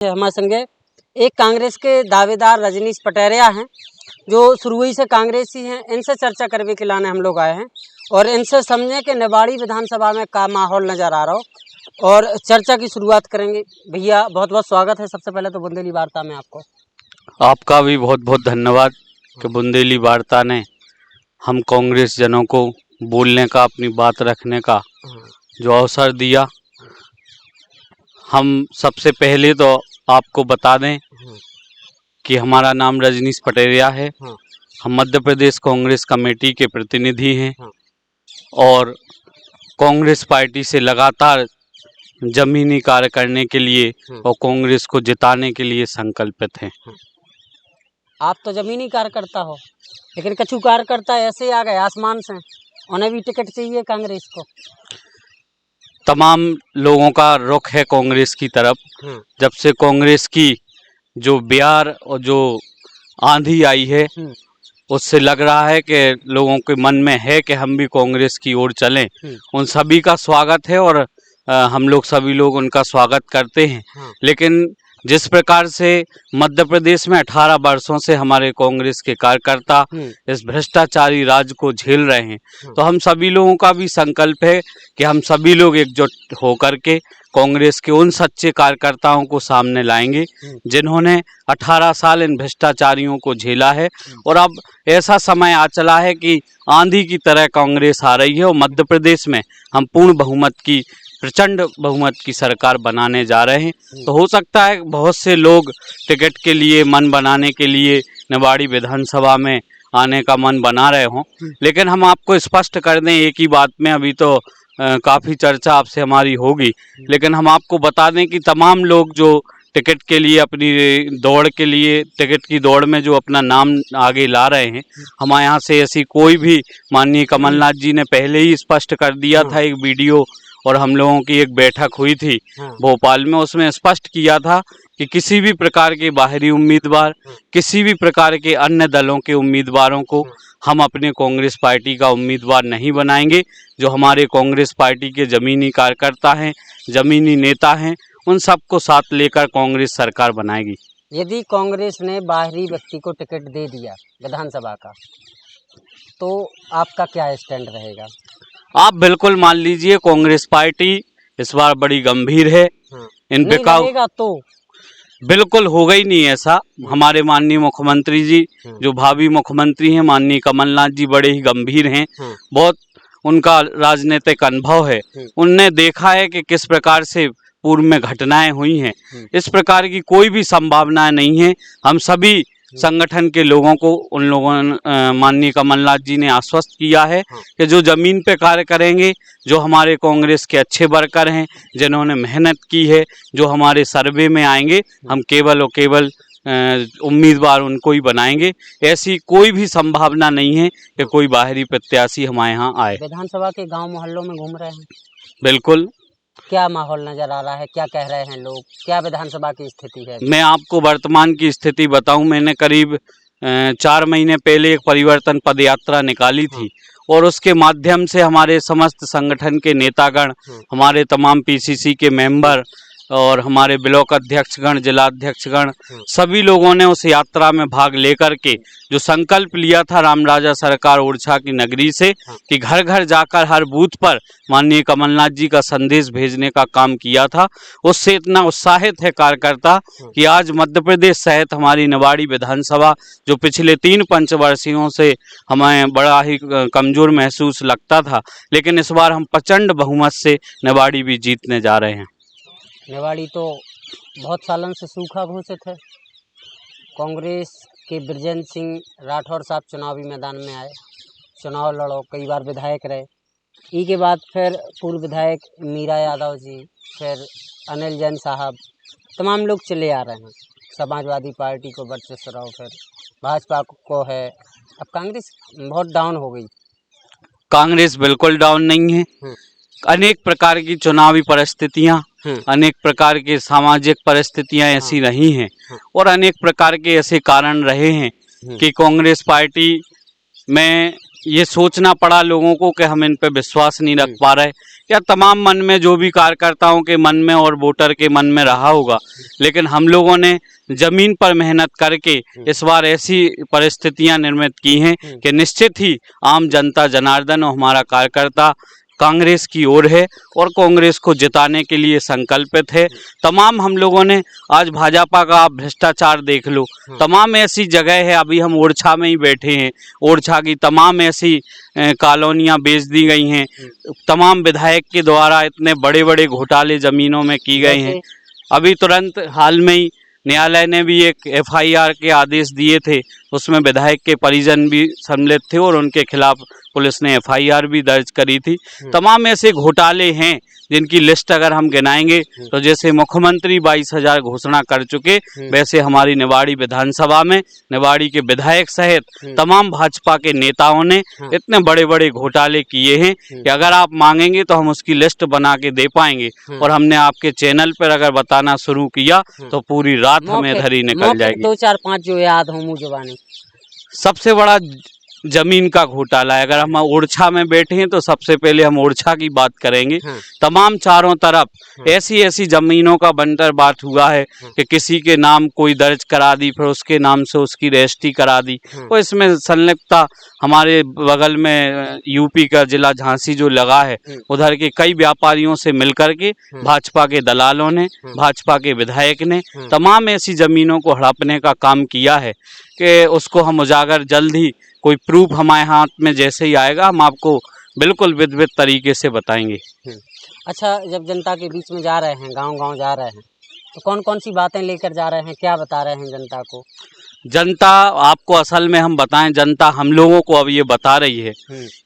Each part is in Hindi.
हमारे संगे एक कांग्रेस के दावेदार रजनीश पटेरिया हैं, जो शुरू ही से कांग्रेसी हैं। इनसे चर्चा करने के लाने हम लोग आए हैं और इनसे समझें कि निवाड़ी विधानसभा में क्या माहौल नज़र आ रहा हो और चर्चा की शुरुआत करेंगे। भैया बहुत बहुत स्वागत है सबसे पहले तो बुंदेली वार्ता में आपको। आपका भी बहुत बहुत धन्यवाद कि बुंदेली वार्ता ने हम कांग्रेस जनों को बोलने का, अपनी बात रखने का जो अवसर दिया। हम सबसे पहले तो आपको बता दें कि हमारा नाम रजनीश पटेरिया है। हम मध्य प्रदेश कांग्रेस कमेटी के प्रतिनिधि हैं और कांग्रेस पार्टी से लगातार जमीनी कार्य करने के लिए और कांग्रेस को जिताने के लिए संकल्पित हैं। आप तो जमीनी कार्यकर्ता हो, लेकिन कछु कार्यकर्ता ऐसे आ गए आसमान से, उन्हें भी टिकट चाहिए कांग्रेस को। तमाम लोगों का रुख है कांग्रेस की तरफ। जब से कांग्रेस की जो बिहार और जो आंधी आई है, उससे लग रहा है कि लोगों के मन में है कि हम भी कांग्रेस की ओर चलें। उन सभी का स्वागत है और हम लोग सभी लोग उनका स्वागत करते हैं। लेकिन जिस प्रकार से मध्य प्रदेश में 18 वर्षों से हमारे कांग्रेस के कार्यकर्ता इस भ्रष्टाचारी राज को झेल रहे हैं, तो हम सभी लोगों का भी संकल्प है कि हम सभी लोग एकजुट होकर के कांग्रेस के उन सच्चे कार्यकर्ताओं को सामने लाएंगे जिन्होंने 18 साल इन भ्रष्टाचारियों को झेला है। और अब ऐसा समय आ चला है कि आंधी की तरह कांग्रेस आ रही है और मध्य प्रदेश में हम पूर्ण बहुमत की, प्रचंड बहुमत की सरकार बनाने जा रहे हैं। तो हो सकता है बहुत से लोग टिकट के लिए, मन बनाने के लिए निवाड़ी विधानसभा में आने का मन बना रहे हों, लेकिन हम आपको स्पष्ट कर दें एक ही बात में, अभी तो काफ़ी चर्चा आपसे हमारी होगी, लेकिन हम आपको बता दें कि तमाम लोग जो टिकट के लिए, अपनी दौड़ के लिए, टिकट की दौड़ में जो अपना नाम आगे ला रहे हैं, हमारे यहाँ से ऐसी कोई भी, माननीय कमलनाथ जी ने पहले ही स्पष्ट कर दिया था, एक वीडियो और हम लोगों की एक बैठक हुई थी भोपाल में, उसमें स्पष्ट किया था कि किसी भी प्रकार के बाहरी उम्मीदवार, किसी भी प्रकार के अन्य दलों के उम्मीदवारों को हम अपने कांग्रेस पार्टी का उम्मीदवार नहीं बनाएंगे। जो हमारे कांग्रेस पार्टी के जमीनी कार्यकर्ता हैं, जमीनी नेता हैं, उन सबको साथ लेकर कांग्रेस सरकार बनाएगी। यदि कांग्रेस ने बाहरी व्यक्ति को टिकट दे दिया विधानसभा का, तो आपका क्या स्टैंड रहेगा? आप बिल्कुल मान लीजिए कांग्रेस पार्टी इस बार बड़ी गंभीर है। इन बिकाऊ तो बिल्कुल होगा ही नहीं ऐसा। हमारे माननीय मुख्यमंत्री जी, जो भावी मुख्यमंत्री हैं, माननीय कमलनाथ जी, बड़े ही गंभीर हैं। बहुत उनका राजनीतिक अनुभव है। उनने देखा है कि किस प्रकार से पूर्व में घटनाएं हुई हैं। इस प्रकार की कोई भी संभावना नहीं है। हम सभी संगठन के लोगों को, उन लोगों माननीय कमलनाथ जी ने आश्वस्त किया है कि जो जमीन पे कार्य करेंगे, जो हमारे कांग्रेस के अच्छे वर्कर हैं, जिन्होंने मेहनत की है, जो हमारे सर्वे में आएंगे, हम केवल और केवल उम्मीदवार उनको ही बनाएंगे। ऐसी कोई भी संभावना नहीं है कि कोई बाहरी प्रत्याशी हमारे यहाँ आए। विधानसभा के गांव मोहल्लों में घूम रहे हैं, बिल्कुल। क्या माहौल नजर आ रहा है, क्या कह रहे हैं लोग, क्या विधानसभा की स्थिति है? मैं आपको वर्तमान की स्थिति बताऊं, मैंने करीब 4 महीने पहले एक परिवर्तन पद यात्रा निकाली थी और उसके माध्यम से हमारे समस्त संगठन के नेतागण, हमारे तमाम पीसीसी के मेंबर और हमारे ब्लॉक अध्यक्षगण, जिला अध्यक्षगण, सभी लोगों ने उस यात्रा में भाग लेकर के जो संकल्प लिया था रामराजा सरकार ओरछा की नगरी से कि घर घर जाकर हर बूथ पर माननीय कमलनाथ जी का संदेश भेजने का काम किया था, उससे इतना उत्साहित है कार्यकर्ता कि आज मध्य प्रदेश सहित हमारी निवाड़ी विधानसभा, जो पिछले 3 पंचवर्षीयों से हमें बड़ा ही कमजोर महसूस लगता था, लेकिन इस बार हम प्रचंड बहुमत से निवाड़ी भी जीतने जा रहे हैं। निवाड़ी तो बहुत सालों से सूखा घोषित है। कांग्रेस के बृजेंद्र सिंह राठौर साहब चुनावी मैदान में आए, चुनाव लड़ो, कई बार विधायक रहे। ई के बाद फिर पूर्व विधायक मीरा यादव जी, फिर अनिल जैन साहब, तमाम लोग चले आ रहे हैं। समाजवादी पार्टी को वर्चस्व रहो, फिर भाजपा को है। अब कांग्रेस बहुत डाउन हो गई। कांग्रेस बिल्कुल डाउन नहीं है। अनेक प्रकार की चुनावी परिस्थितियां, अनेक प्रकार के सामाजिक परिस्थितियां ऐसी रही हैं और अनेक प्रकार के ऐसे कारण रहे हैं कि कांग्रेस पार्टी में ये सोचना पड़ा लोगों को कि हम इन पे विश्वास नहीं रख पा रहे, या तमाम मन में जो भी कार्यकर्ताओं के मन में और वोटर के मन में रहा होगा, लेकिन हम लोगों ने जमीन पर मेहनत करके इस बार ऐसी परिस्थितियां निर्मित की हैं कि निश्चित ही आम जनता जनार्दन और हमारा कार्यकर्ता कांग्रेस की ओर है और कांग्रेस को जिताने के लिए संकल्पित है। तमाम हम लोगों ने आज भाजपा का आप भ्रष्टाचार देख लो, तमाम ऐसी जगह है, अभी हम ओरछा में ही बैठे हैं, ओरछा की तमाम ऐसी कॉलोनियां बेच दी गई हैं, तमाम विधायक के द्वारा इतने बड़े बड़े घोटाले जमीनों में की गए हैं। अभी तुरंत हाल में ही न्यायालय ने भी एक FIR के आदेश दिए थे, उसमें विधायक के परिजन भी सम्मिलित थे और उनके खिलाफ पुलिस ने FIR भी दर्ज करी थी। तमाम ऐसे घोटाले हैं जिनकी लिस्ट अगर हम गिनाएंगे तो जैसे मुख्यमंत्री 22,000 घोषणा कर चुके, वैसे हमारी निवाड़ी विधानसभा में निवाड़ी के विधायक सहित तमाम भाजपा के नेताओं ने इतने बड़े बड़े घोटाले किए हैं कि अगर आप मांगेंगे तो हम उसकी लिस्ट बना के दे पाएंगे। और हमने आपके चैनल पर अगर बताना शुरू किया तो पूरी रात हमें इधर ही निकल जाएगी। 2 4 5 जो याद हो मुँह जुबानी। सबसे बड़ा जमीन का घोटाला है। अगर हम ओरछा में बैठे हैं तो सबसे पहले हम ओरछा की बात करेंगे। तमाम चारों तरफ ऐसी ऐसी जमीनों का बंटर बाट हुआ है कि किसी के नाम कोई दर्ज करा दी, फिर उसके नाम से उसकी रजिस्ट्री करा दी। और इसमें संलिप्तता हमारे बगल में यूपी का जिला झांसी जो लगा है, उधर के कई व्यापारियों से मिलकर के भाजपा के दलालों ने, भाजपा के विधायक ने तमाम ऐसी जमीनों को हड़पने का काम किया है कि उसको हम उजागर जल्द ही कोई प्रूफ हमारे हाथ में जैसे ही आएगा हम आपको बिल्कुल विधिवत तरीके से बताएंगे। अच्छा, जब जनता के बीच में जा रहे हैं, गांव-गांव जा रहे हैं, तो कौन कौन सी बातें लेकर जा रहे हैं, क्या बता रहे हैं जनता को? जनता आपको असल में हम बताएं, जनता हम लोगों को अब ये बता रही है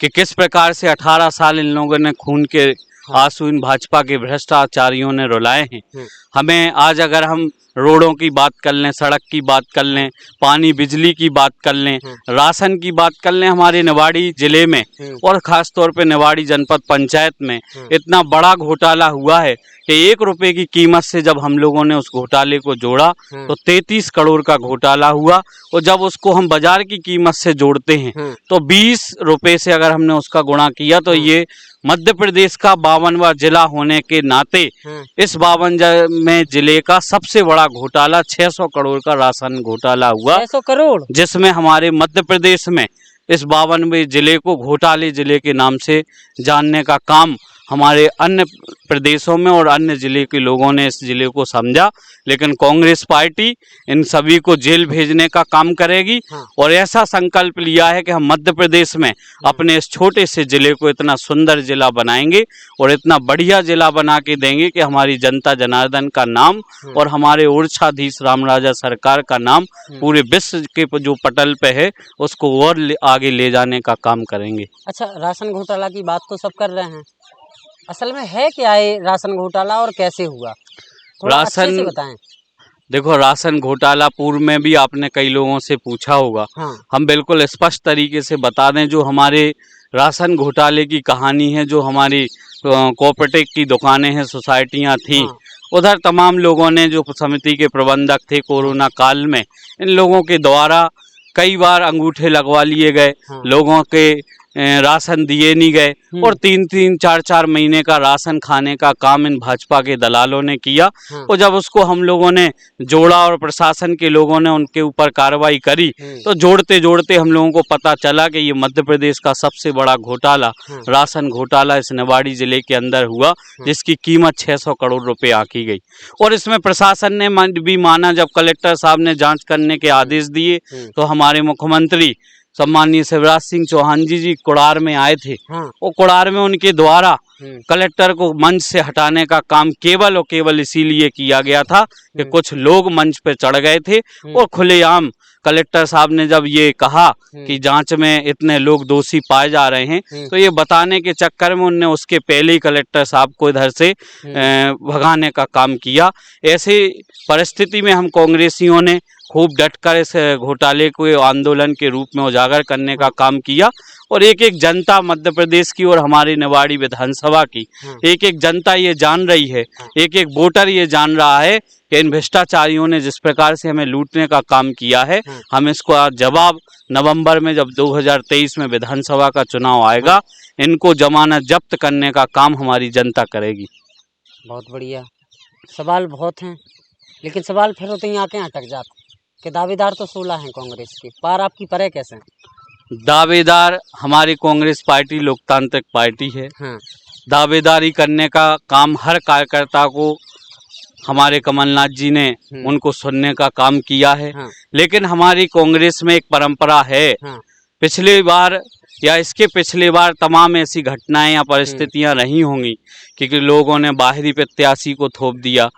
कि किस प्रकार से 18 साल इन लोगों ने खून के आंसू इन भाजपा के भ्रष्टाचारियों ने रुलाए हैं। हमें आज अगर हम रोडों की बात कर लें, सड़क की बात कर लें, पानी बिजली की बात कर लें, राशन की बात कर लें, हमारे निवाड़ी जिले में और ख़ास तौर पे निवाड़ी जनपद पंचायत में इतना बड़ा घोटाला हुआ है कि 1 रुपए की कीमत से जब हम लोगों ने उस घोटाले को जोड़ा तो 33 करोड़ का घोटाला हुआ। और जब उसको हम बाजार की कीमत से जोड़ते हैं तो 20 रुपए से अगर हमने उसका गुणा किया तो ये मध्य प्रदेश का 52वां जिला होने के नाते इस 52वें जिले का सबसे बड़ा घोटाला 600 करोड़ का राशन घोटाला हुआ। 600 करोड़, जिसमें हमारे मध्य प्रदेश में इस 52वें जिले को घोटाले जिले के नाम से जानने का काम हमारे अन्य प्रदेशों में और अन्य जिले के लोगों ने इस जिले को समझा। लेकिन कांग्रेस पार्टी इन सभी को जेल भेजने का काम करेगी और ऐसा संकल्प लिया है कि हम मध्य प्रदेश में अपने इस छोटे से जिले को इतना सुंदर जिला बनाएंगे और इतना बढ़िया जिला बना के देंगे कि हमारी जनता जनार्दन का नाम और हमारे ओरछाधीश रामराजा सरकार का नाम पूरे विश्व के जो पटल पे है उसको और आगे ले जाने का काम करेंगे। अच्छा, राशन घोटाला की बात तो सब कर रहे हैं, असल में है क्या ये राशन घोटाला और कैसे हुआ, थोड़ा अच्छे से बताएं। देखो, राशन घोटाला पूर्व में भी आपने कई लोगों से पूछा होगा। हम बिल्कुल स्पष्ट तरीके से बता दें, जो हमारे राशन घोटाले की कहानी है, जो हमारी कोऑपरेटिव की दुकानें हैं, सोसाइटियां थी, उधर तमाम लोगों ने, जो समिति के प्रबंधक थे, कोरोना काल में इन लोगों के द्वारा कई बार अंगूठे लगवा लिए गए, लोगों के राशन दिए नहीं गए और 3-3, 4-4 महीने का राशन खाने का काम इन भाजपा के दलालों ने किया। और जब उसको हम लोगों ने जोड़ा और प्रशासन के लोगों ने उनके ऊपर कार्रवाई करी तो जोड़ते जोड़ते हम लोगों को पता चला कि ये मध्य प्रदेश का सबसे बड़ा घोटाला, राशन घोटाला इस निवाड़ी जिले के अंदर हुआ, जिसकी कीमत 600 करोड़ रुपए आकी गई। और इसमें प्रशासन ने भी माना। जब कलेक्टर साहब ने जाँच करने के आदेश दिए तो हमारे मुख्यमंत्री सम्माननीय शिवराज सिंह चौहान जी कुड़ार में आए थे। और कुड़ार में उनके द्वारा कलेक्टर को मंच से हटाने का काम केवल और केवल इसीलिए किया गया था कि कुछ लोग मंच पे चढ़ गए थे और खुलेआम कलेक्टर साहब ने जब ये कहा कि जांच में इतने लोग दोषी पाए जा रहे हैं तो ये बताने के चक्कर में उनने उसके पहले ही कलेक्टर साहब को इधर से भगाने का काम किया। ऐसी परिस्थिति में हम कांग्रेसियों ने खूब डटकर इस घोटाले को आंदोलन के रूप में उजागर करने का काम किया और एक एक जनता मध्य प्रदेश की और हमारी निवाड़ी विधानसभा की एक एक जनता ये जान रही है, एक एक वोटर ये जान रहा है कि इन भ्रष्टाचारियों ने जिस प्रकार से हमें लूटने का काम किया है, हम इसको आज जवाब नवंबर में जब 2023 में विधानसभा का चुनाव आएगा, इनको जमानत जब्त करने का काम हमारी जनता करेगी। बहुत बढ़िया। सवाल बहुत हैं, लेकिन सवाल फिर होते ही आके अटक जाते कि दावेदार तो 16 हैं कांग्रेस के, पार आपकी परे कैसे? दावेदार हमारी कांग्रेस पार्टी लोकतांत्रिक पार्टी है। दावेदारी करने का काम हर कार्यकर्ता को हमारे कमलनाथ जी ने उनको सुनने का काम किया है। लेकिन हमारी कांग्रेस में एक परंपरा है, पिछली बार या इसके पिछले बार तमाम ऐसी घटनाएं या परिस्थितियां रही होंगी कि लोगों ने बाहरी प्रत्याशी को थोप दिया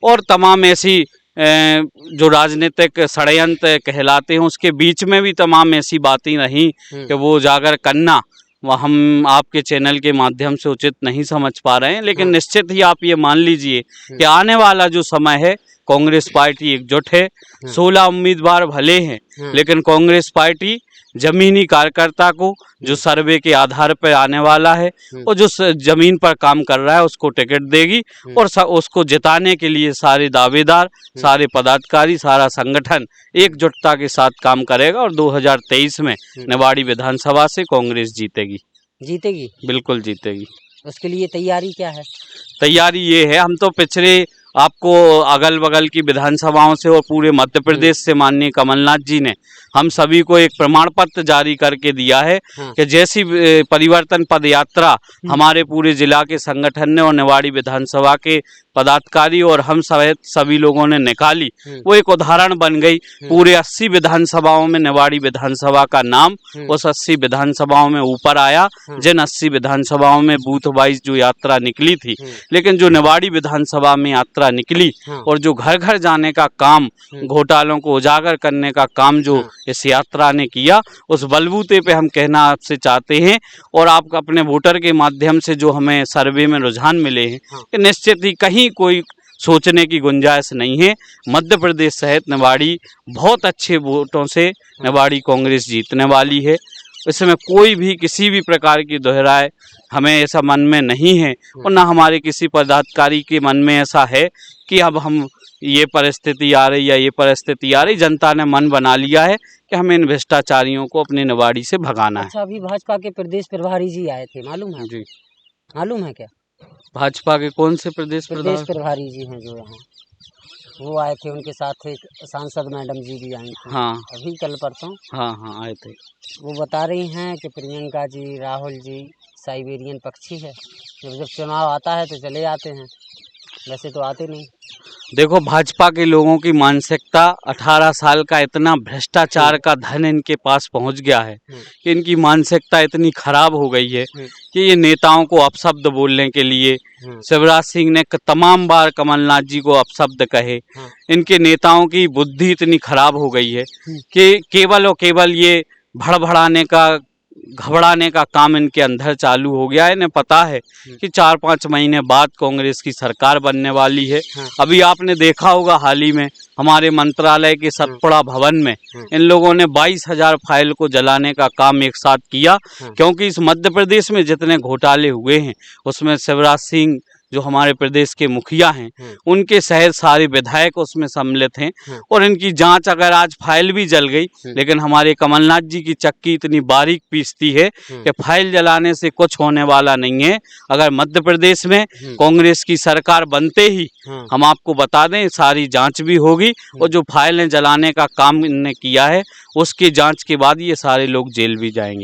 और तमाम ऐसी जो राजनीतिक षड्यंत्र कहलाते हैं, उसके बीच में भी तमाम ऐसी बातें रही कि वो उजागर करना वह हम आपके चैनल के माध्यम से उचित नहीं समझ पा रहे हैं। लेकिन निश्चित ही आप ये मान लीजिए कि आने वाला जो समय है, कांग्रेस पार्टी एकजुट है। 16 उम्मीदवार भले हैं, लेकिन कांग्रेस पार्टी जमीनी कार्यकर्ता को जो सर्वे के आधार पर आने वाला है और जो जमीन पर काम कर रहा है उसको टिकट देगी और उसको जिताने के लिए सारे दावेदार, सारे पदाधिकारी, सारा संगठन एकजुटता के साथ काम करेगा और 2023 में निवाड़ी विधानसभा से कांग्रेस जीतेगी। जीतेगी? बिल्कुल जीतेगी। उसके लिए तैयारी क्या है? तैयारी ये है, हम तो पिछले आपको अगल बगल की विधानसभाओं से और पूरे मध्य प्रदेश से माननीय कमलनाथ जी ने हम सभी को एक प्रमाण पत्र जारी करके दिया है कि जैसी परिवर्तन पद यात्रा हमारे पूरे जिला के संगठन ने और निवाड़ी विधानसभा के पदाधिकारी और हम सभी लोगों ने निकाली, वो एक उदाहरण बन गई। पूरे 80 विधानसभाओं में निवाड़ी विधानसभा का नाम उस 80 विधानसभाओं में ऊपर आया, जिन 80 विधानसभाओं में बूथ वाइज जो यात्रा निकली थी। लेकिन जो निवाड़ी विधानसभा में यात्रा निकली और जो घर घर जाने का काम, घोटालों को उजागर करने का काम जो इस यात्रा ने किया, उस बलबूते पे हम कहना आपसे चाहते हैं और आप अपने वोटर के माध्यम से जो हमें सर्वे में रुझान मिले हैं कि निश्चित ही कहीं कोई सोचने की गुंजाइश नहीं है। मध्य प्रदेश सहित निवाड़ी बहुत अच्छे वोटों से निवाड़ी कांग्रेस जीतने वाली है। इसमें कोई भी किसी भी प्रकार की दोहराए हमें ऐसा मन में नहीं है और ना हमारे किसी पदाधिकारी के मन में ऐसा है कि अब हम ये परिस्थिति आ रही या ये परिस्थिति आ रही। जनता ने मन बना लिया है कि हमें इन भ्रष्टाचारियों को अपनी निवाड़ी से भगाना है। अच्छा, अभी भाजपा के प्रदेश प्रभारी जी आए थे, मालूम है? जी, मालूम है क्या? भाजपा के कौन से प्रदेश प्रभारी जी हैं जो यहाँ, वो आए थे, उनके साथ एक सांसद मैडम जी भी आई थी। हाँ, अभी कल परसों। हाँ आए थे। वो बता रही हैं कि प्रियंका जी, राहुल जी साइबेरियन पक्षी है, जब चुनाव आता है तो चले आते हैं, वैसे तो आते नहीं। देखो, भाजपा के लोगों की मानसिकता 18 साल का इतना भ्रष्टाचार का धन इनके पास पहुंच गया है कि इनकी मानसिकता इतनी खराब हो गई है कि ये नेताओं को अपशब्द बोलने के लिए, शिवराज सिंह ने तमाम बार कमलनाथ जी को अपशब्द कहे। इनके नेताओं की बुद्धि इतनी खराब हो गई है कि केवल और केवल ये भड़बड़ाने का, घबराने का काम इनके अंदर चालू हो गया है। इन्हें पता है कि 4-5 महीने बाद कांग्रेस की सरकार बनने वाली है। अभी आपने देखा होगा हाल ही में हमारे मंत्रालय के सतपुड़ा भवन में इन लोगों ने 22,000 फाइल को जलाने का काम एक साथ किया, क्योंकि इस मध्य प्रदेश में जितने घोटाले हुए हैं उसमें शिवराज सिंह जो हमारे प्रदेश के मुखिया हैं उनके सहित सारे विधायक उसमें सम्मिलित हैं और इनकी जांच, अगर आज फाइल भी जल गई, लेकिन हमारे कमलनाथ जी की चक्की इतनी बारीक पीसती है कि फाइल जलाने से कुछ होने वाला नहीं है। अगर मध्य प्रदेश में कांग्रेस की सरकार बनते ही हम आपको बता दें सारी जांच भी होगी और जो फाइलें जलाने का काम इन्होंने किया है उसकी जांच के बाद ये सारे लोग जेल भी जाएंगे।